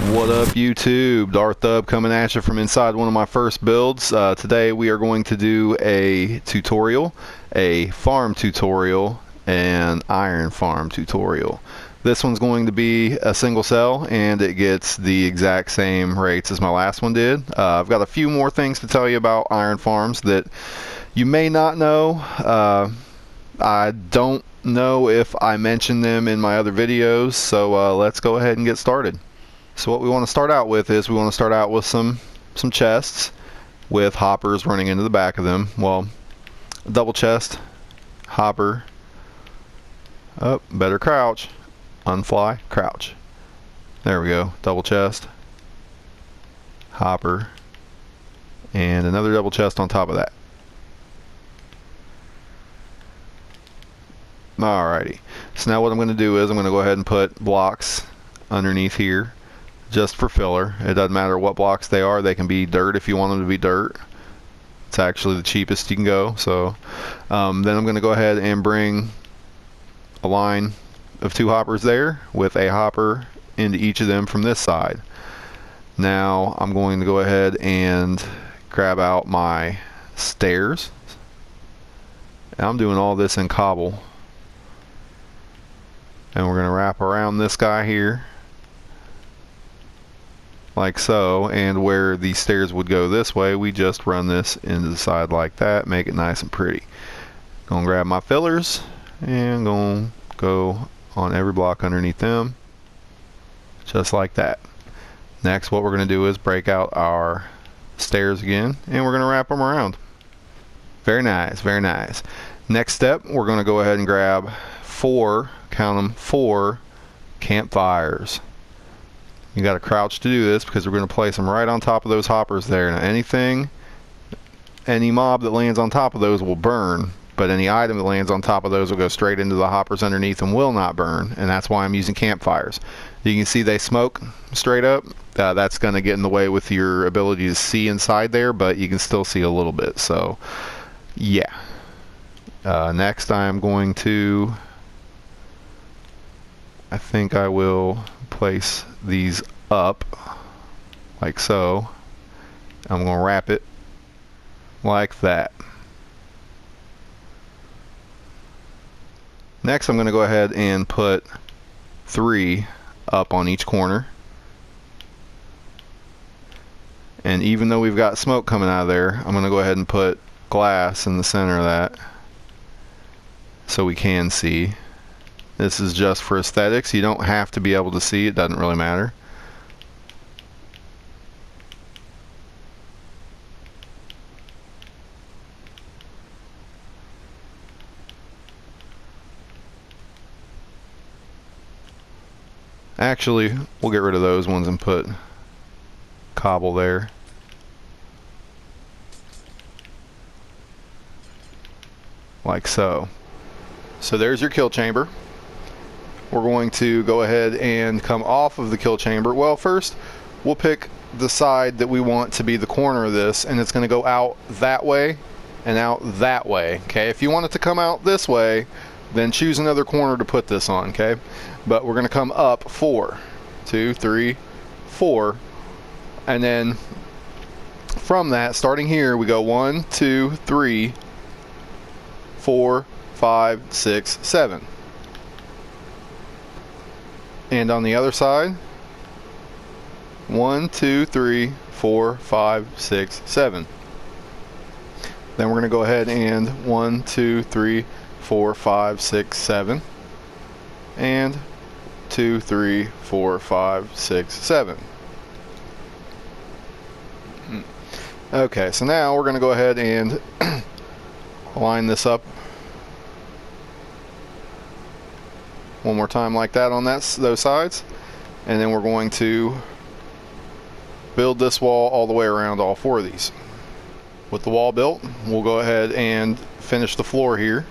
What up, YouTube? Darthub coming at you from inside one of my first builds. Today we are going to do a tutorial, a farm tutorial, and iron farm tutorial. This one's going to be a single cell, and it gets the exact same rates as my last one did. I've got a few more things to tell you about iron farms that you may not know. I don't know if I mentioned them in my other videos, so let's go ahead and get started. So what we want to start out with is we want to start out with some chests with hoppers running into the back of them. Well, double chest, hopper, oh, better crouch, unfly, crouch. There we go, double chest, hopper, and another double chest on top of that. Alrighty, so now what I'm going to do is I'm going to go ahead and put blocks underneath here, just for filler. It doesn't matter what blocks they are. They can be dirt if you want them to be dirt. It's actually the cheapest you can go. So then I'm going to go ahead and bring a line of 2 hoppers there with a hopper into each of them from this side. Now I'm going to go ahead and grab out my stairs. And I'm doing all this in cobble. And we're going to wrap around this guy here, like so, and where the stairs would go this way, we just run this into the side like that, make it nice and pretty. Gonna grab my fillers and gonna go on every block underneath them, just like that. Next, what we're gonna do is break out our stairs again, and we're gonna wrap them around. Very nice, very nice. Next step, we're gonna go ahead and grab 4, count them, 4 campfires. You got to crouch to do this because we're going to place them right on top of those hoppers there. Now any mob that lands on top of those will burn, but any item that lands on top of those will go straight into the hoppers underneath and will not burn, and that's why I'm using campfires. You can see they smoke straight up. That's going to get in the way with your ability to see inside there, but you can still see a little bit. So yeah. Next I'm going to, I think I will place these up like so. I'm going to wrap it like that. Next I'm going to go ahead and put 3 up on each corner, and even though we've got smoke coming out of there, I'm going to go ahead and put glass in the center of that so we can see. This is just for aesthetics. You don't have to be able to see. It doesn't really matter. Actually, we'll get rid of those ones and put cobble there. Like so. So there's your kill chamber. We're going to go ahead and come off of the kill chamber. Well, first we'll pick the side that we want to be the corner of this, and it's going to go out that way and out that way. Okay, if you want it to come out this way, then choose another corner to put this on. Okay, but we're going to come up 4, 2, 3, 4, and then from that, starting here, we go 1, 2, 3, 4, 5, 6, 7. And on the other side, 1, 2, 3, 4, 5, 6, 7. Then we're going to go ahead and 1, 2, 3, 4, 5, 6, 7. And 2, 3, 4, 5, 6, 7. Okay, so now we're going to go ahead and line this up one more time like that on those sides, and then we're going to build this wall all the way around all 4 of these. With the wall built, we'll go ahead and finish the floor here.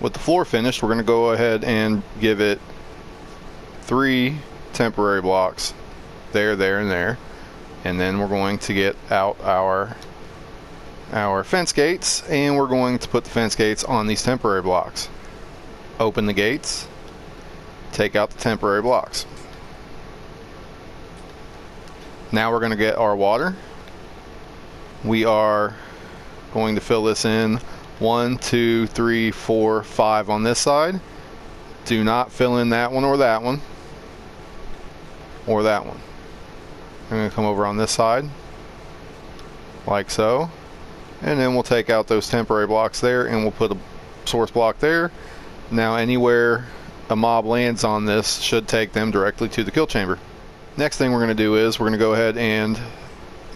With the floor finished, we're going to go ahead and give it 3 temporary blocks there, there, and there, and then we're going to get out our fence gates, and we're going to put the fence gates on these temporary blocks. Open the gates, take out the temporary blocks. Now we're going to get our water. We are going to fill this in 1, 2, 3, 4, 5 on this side. Do not fill in that one or that one or that one. I'm going to come over on this side like so, and then we'll take out those temporary blocks there and we'll put a source block there. Now anywhere a mob lands on this should take them directly to the kill chamber. Next thing we're going to do is we're going to go ahead and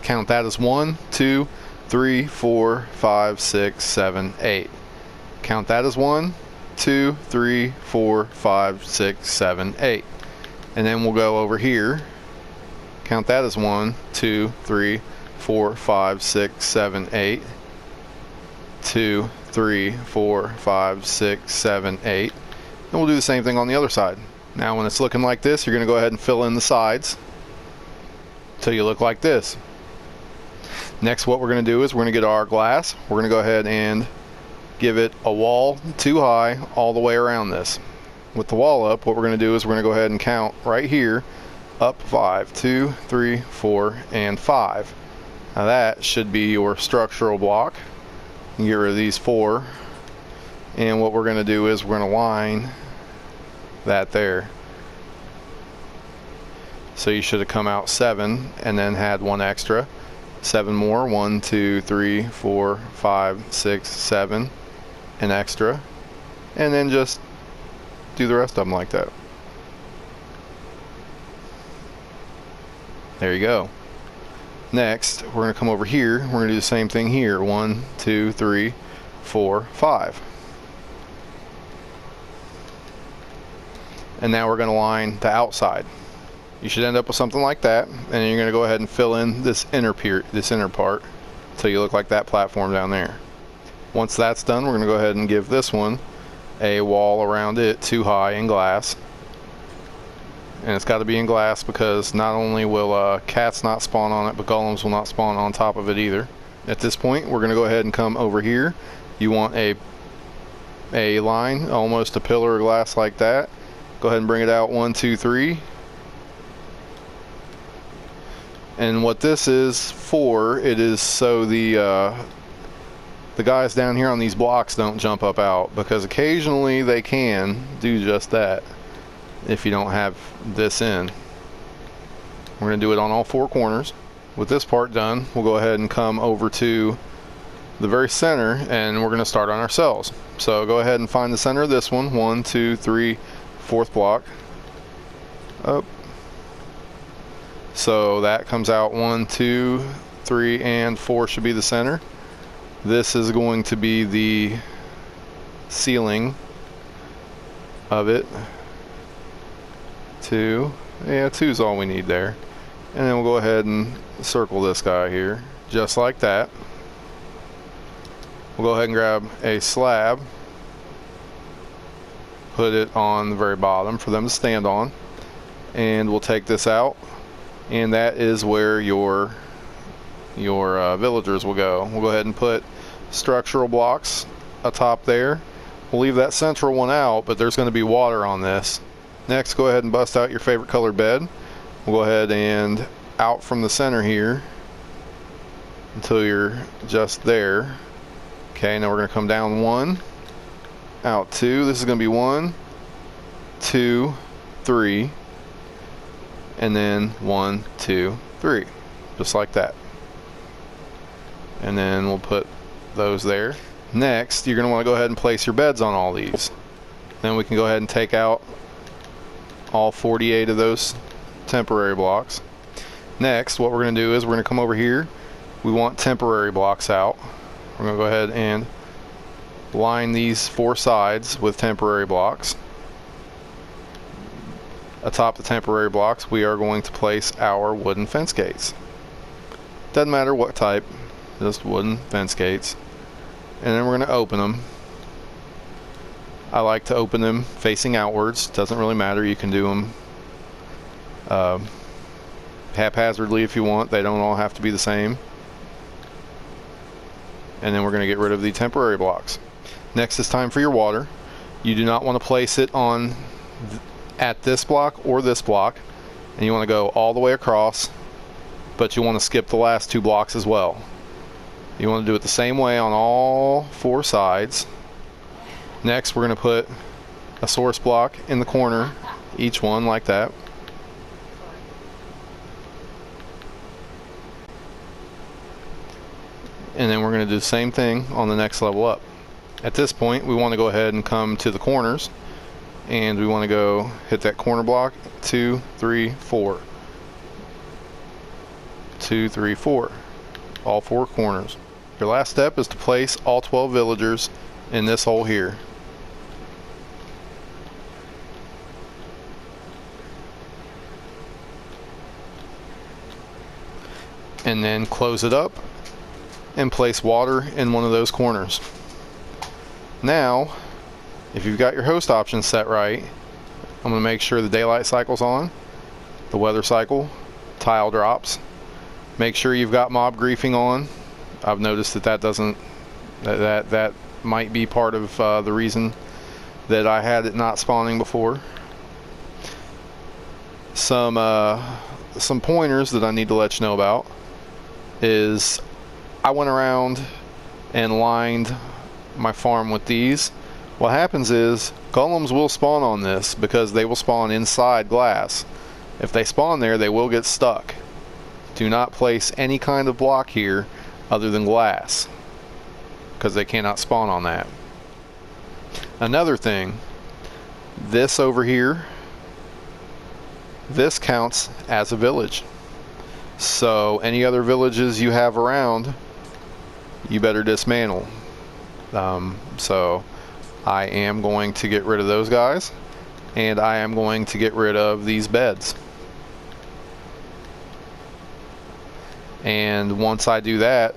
count that as 1, 2, 3, 4, 5, 6, 7, 8. Count that as 1, 2, 3, 4, 5, 6, 7, 8. And then we'll go over here. Count that as 1, 2, 3, 4, 5, 6, 7, 8. 2, 3, 4, 5, 6, 7, 8. And we'll do the same thing on the other side. Now when it's looking like this, you're going to go ahead and fill in the sides until you look like this. Next, what we're going to do is we're going to get our glass. We're going to go ahead and give it a wall 2 high all the way around this. With the wall up, what we're going to do is we're going to go ahead and count right here up 5, 2, 3, 4, and 5. Now that should be your structural block. You can get rid of these 4. And what we're going to do is we're going to line that there. So you should have come out 7 and then had 1 extra. 7 more. 1, 2, 3, 4, 5, 6, 7. An extra. And then just do the rest of them like that. There you go. Next, we're going to come over here. We're going to do the same thing here. 1, 2, 3, 4, 5. And now we're going to line the outside. You should end up with something like that, and then you're going to go ahead and fill in this inner part until you look like that platform down there. Once that's done, we're going to go ahead and give this one a wall around it 2 high in glass. And it's got to be in glass because not only will cats not spawn on it, but golems will not spawn on top of it either. At this point, we're going to go ahead and come over here. You want a line, almost a pillar of glass like that. Go ahead and bring it out 1, 2, 3. And what this is for, it is so the guys down here on these blocks don't jump up out, because occasionally they can do just that if you don't have this in. We're going to do it on all 4 corners. With this part done, we'll go ahead and come over to the very center and we're going to start on our cells. So go ahead and find the center of this one. 1, 2, 3, 4th block. Up. So that comes out 1, 2, 3, and 4 should be the center. This is going to be the ceiling of it. 2. Yeah, 2 is all we need there. And then we'll go ahead and circle this guy here, just like that. We'll go ahead and grab a slab, put it on the very bottom for them to stand on, and we'll take this out, and that is where your villagers will go. We'll go ahead and put structural blocks atop there. We'll leave that central one out, but there's going to be water on this. Next, go ahead and bust out your favorite color bed. We'll go ahead and out from the center here until you're just there. Okay, now we're going to come down 1, out 2. This is going to be 1, 2, 3, and then 1, 2, 3, just like that. And then we'll put those there. Next, you're going to want to go ahead and place your beds on all these. Then we can go ahead and take out all 48 of those temporary blocks. Next, what we're going to do is we're going to come over here. We want temporary blocks out. We're going to go ahead and line these 4 sides with temporary blocks. Atop the temporary blocks, we are going to place our wooden fence gates. Doesn't matter what type, just wooden fence gates. And then we're going to open them. I like to open them facing outwards. Doesn't really matter. You can do them haphazardly if you want. They don't all have to be the same. And then we're going to get rid of the temporary blocks. Next, it's time for your water. You do not want to place it on at this block or this block, and you want to go all the way across but you want to skip the last 2 blocks as well. You want to do it the same way on all 4 sides. Next, we're going to put a source block in the corner, each one like that. And then we're going to do the same thing on the next level up. At this point, we want to go ahead and come to the corners, and we want to go hit that corner block, 2, 3, 4. 2, 3, 4. All 4 corners. Your last step is to place all 12 villagers in this hole here. And then close it up and place water in one of those corners. Now, if you've got your host options set right, I'm going to make sure the daylight cycle's on, the weather cycle, tile drops. Make sure you've got mob griefing on. I've noticed that might be part of the reason that I had it not spawning before. Some pointers that I need to let you know about is I went around and lined my farm with these. What happens is golems will spawn on this because they will spawn inside glass. If they spawn there, they will get stuck. Do not place any kind of block here other than glass, because they cannot spawn on that. Another thing, this over here, this counts as a village. So any other villages you have around, you better dismantle. So I am going to get rid of those guys, and I am going to get rid of these beds. And once I do that,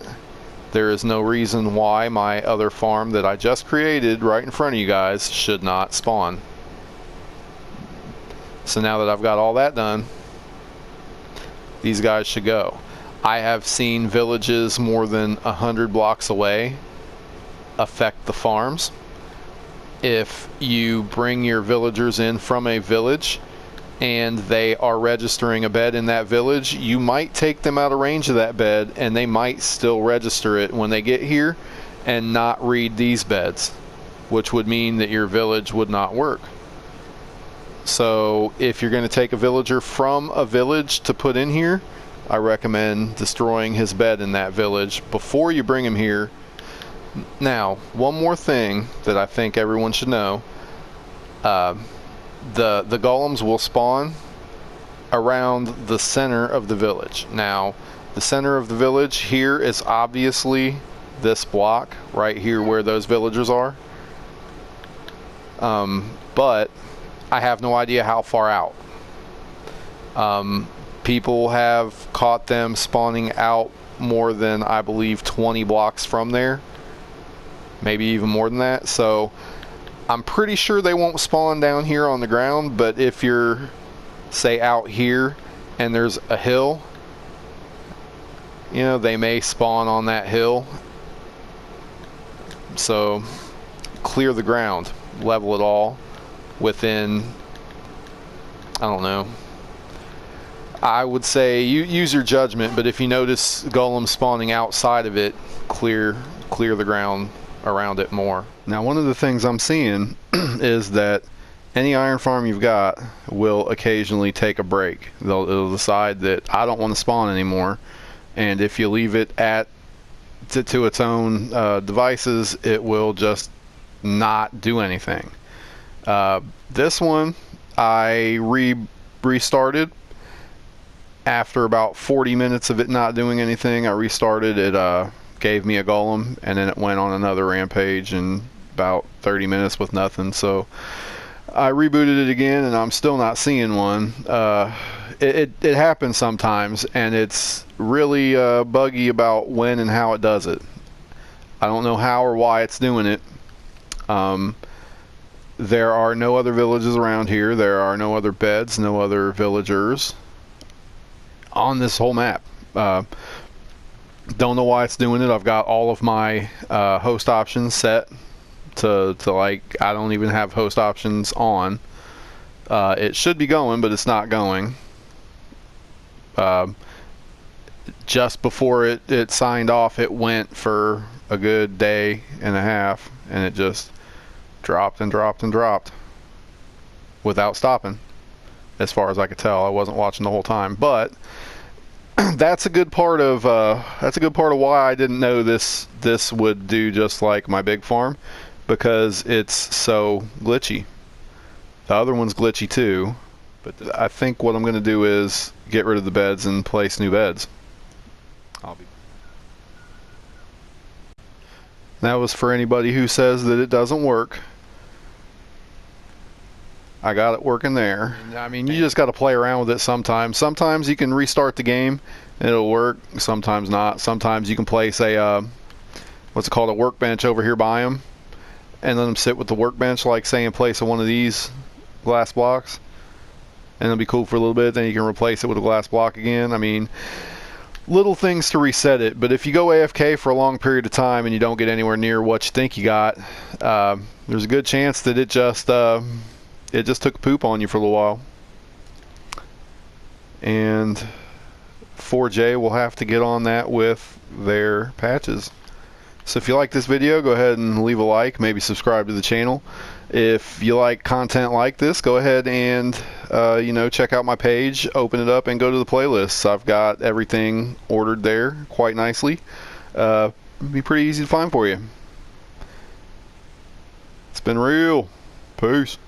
there is no reason why my other farm that I just created right in front of you guys should not spawn. So now that I've got all that done, these guys should go. I have seen villages more than 100 blocks away affect the farms. If you bring your villagers in from a village and they are registering a bed in that village, you might take them out of range of that bed and they might still register it when they get here and not read these beds, which would mean that your village would not work. So if you're going to take a villager from a village to put in here, I recommend destroying his bed in that village before you bring him here. Now, one more thing that I think everyone should know. The golems will spawn around the center of the village. Now, the center of the village here is obviously this block right here where those villagers are. But I have no idea how far out. People have caught them spawning out more than, I believe, 20 blocks from there. Maybe even more than that. So I'm pretty sure they won't spawn down here on the ground, but if you're, say, out here and there's a hill, you know, they may spawn on that hill. So clear the ground, level it all within, I don't know, I would say you use your judgment, but if you notice golems spawning outside of it, clear the ground around it more. Now, one of the things I'm seeing is that any iron farm you've got will occasionally take a break. It'll decide that I don't want to spawn anymore, and if you leave it to its own devices, it will just not do anything. This one I restarted after about 40 minutes of it not doing anything. I restarted it. Gave me a golem, and then it went on another rampage in about 30 minutes with nothing. So I rebooted it again, and I'm still not seeing one. It happens sometimes, and it's really buggy about when and how it does it. I don't know how or why it's doing it. There are no other villages around here. There are no other beds, no other villagers on this whole map. Don't know why it's doing it. I've got all of my host options set to like, I don't even have host options on. It should be going, but it's not going. just before it signed off, it went for a good day and a half, and it just dropped and dropped and dropped without stopping. As far as I could tell, I wasn't watching the whole time, but that's a good part of why I didn't know this would do just like my big farm, because it's so glitchy. The other one's glitchy too, but I think what I'm going to do is get rid of the beds and place new beds. That was for anybody who says that it doesn't work. I got it working there. I mean, you just got to play around with it sometimes. Sometimes you can restart the game and it'll work. Sometimes not. Sometimes you can place a, what's it called, a workbench over here by them, and let them sit with the workbench, like say in place of one of these glass blocks. And it'll be cool for a little bit. Then you can replace it with a glass block again. I mean, little things to reset it. But if you go AFK for a long period of time and you don't get anywhere near what you think you got, there's a good chance that it just took a poop on you for a little while. And 4J will have to get on that with their patches. So if you like this video, go ahead and leave a like, maybe subscribe to the channel. If you like content like this, go ahead and check out my page, open it up, and go to the playlists. I've got everything ordered there quite nicely. It'll be pretty easy to find for you. It's been real. Peace.